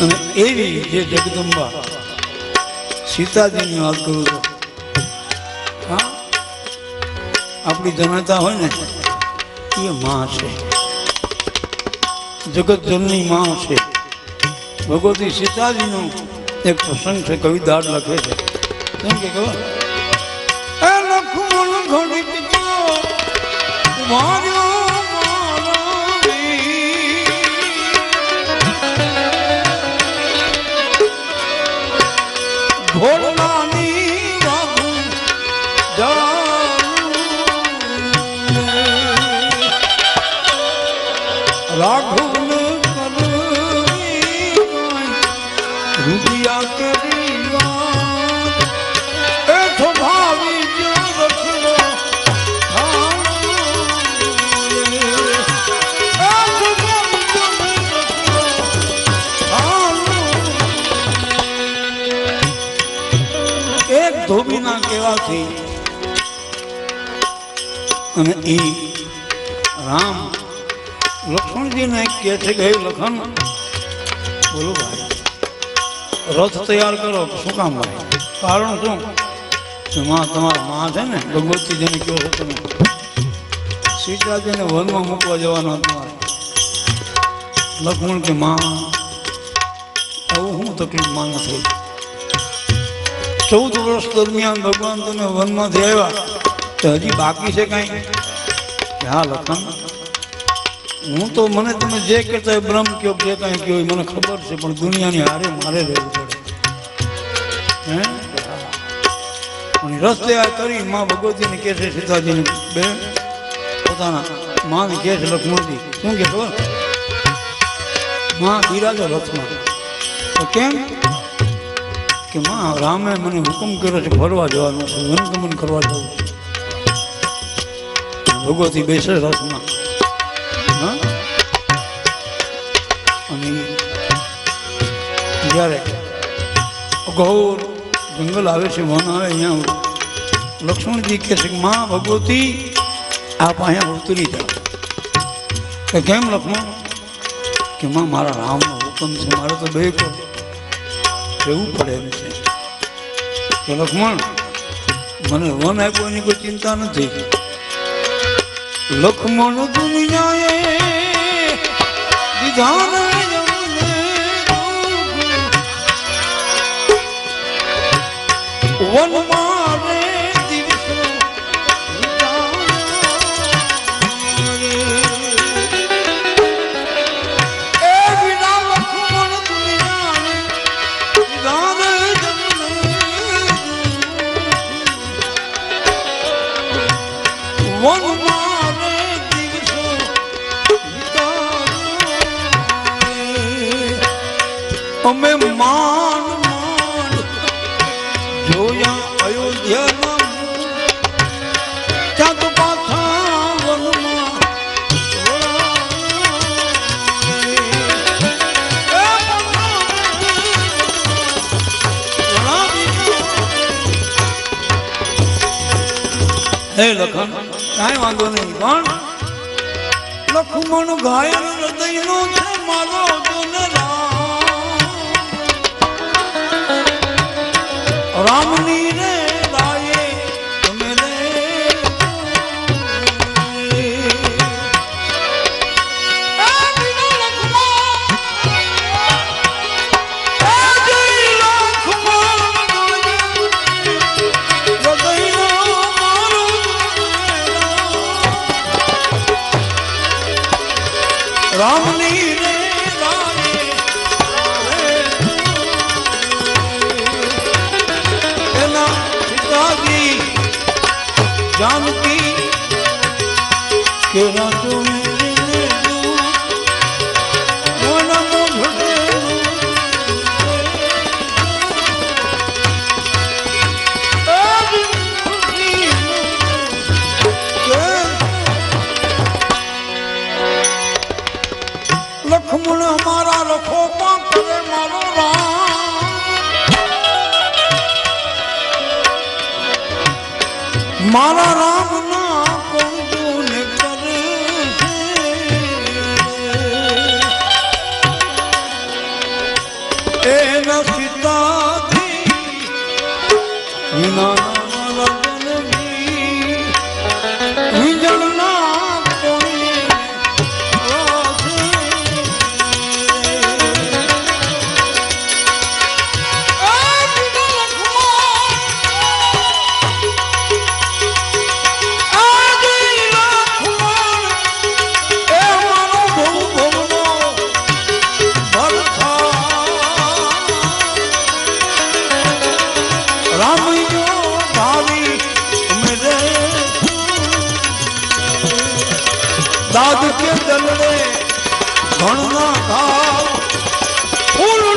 અને એવી જે જગદંબા સીતાજીની વાત કરું તો હા આપણી જનતા હોય ને એ માં છે, જગત જનની માં છે. ભગવતી સીતાજીનો એક પ્રસંગ છે, કવિદાર લખે છે કેમ કે ખબર એ લખમણ ઘડીક જો માર્યો ભોળાની રાઘુ રાઘુ રૂપિયા કરી એ તો ભાવી રખડો એક ધોબીના કહેવાથી અને એ રામ લક્ષ્મણજીને કહે છે કે લખન બોલો ભાઈ રથ તૈયાર કરો. શું કામ ભાઈ? કારણ શું? માં તમારા માં છે ને ભગવતી જેને કહો છો તમે સીતાજીને વનમાં મૂકવા જવાનો તમારે. લક્ષ્મણ કે માં આવું શું તકલીફ માં નથી? 14 વર્ષ દરમિયાન ભગવાન તમે વનમાંથી આવ્યા તો હજી બાકી છે કાંઈ? હા લખન હું તો મને તમે જે કહેતા હોય બ્રહ્મ કયો જે કાંઈ કહ્યું મને ખબર છે, પણ દુનિયાની હારે મારે રહેવું પડે. હે અને રસ્તે આ કરી માં ભગવતીને કહે છે સીતાજીને બે પોતાના માને કહે છે લક્ષ્મણજી શું કે ખબર માં બિરાજો રથમાં. તો કેમ કે માં રામે મને હુકમ કર્યો છે ફરવા જવાનો છે, વનગમન કરવા જવું છે. ભગવતી બેસે રથમાં અને જ્યારે અઘોર જંગલ આવે છે વન આવે અહીંયા લક્ષ્મણજી કહે છે કે માં ભગવતી આપ અહીંયા ઉતરી જાઓ. કે કેમ લક્ષ્મણ? કે માં મારા રામનો હુકમ છે, મારે તો બે રહેવું પડે એમ છે. કે લક્ષ્મણ મને વન આપ્યો એની કોઈ ચિંતા નથી. લક્ષ્મણ દુનિયાએ વિધાન વન મારે દિવસો એ વિના લક્ષ્મણ દુનિયાને વિધાન વન અમે માન માન જોયા અયોધ્યામાં ત્યાં તો પાછા વનમાં હે લખન કાંઈ વાંધો નહીં, પણ લક્ષ્મણ ઘાયલ હૃદયનો છે મારો રામની રે રાયે તમે રે રામની રે जानकी के रातों में लक्ष्मण हमारा रखो करे मारो राम मारा राम ना कौन करे એના સીતાથી વિના દાદ કે દલડે ઘણના ઘાવ ફૂલ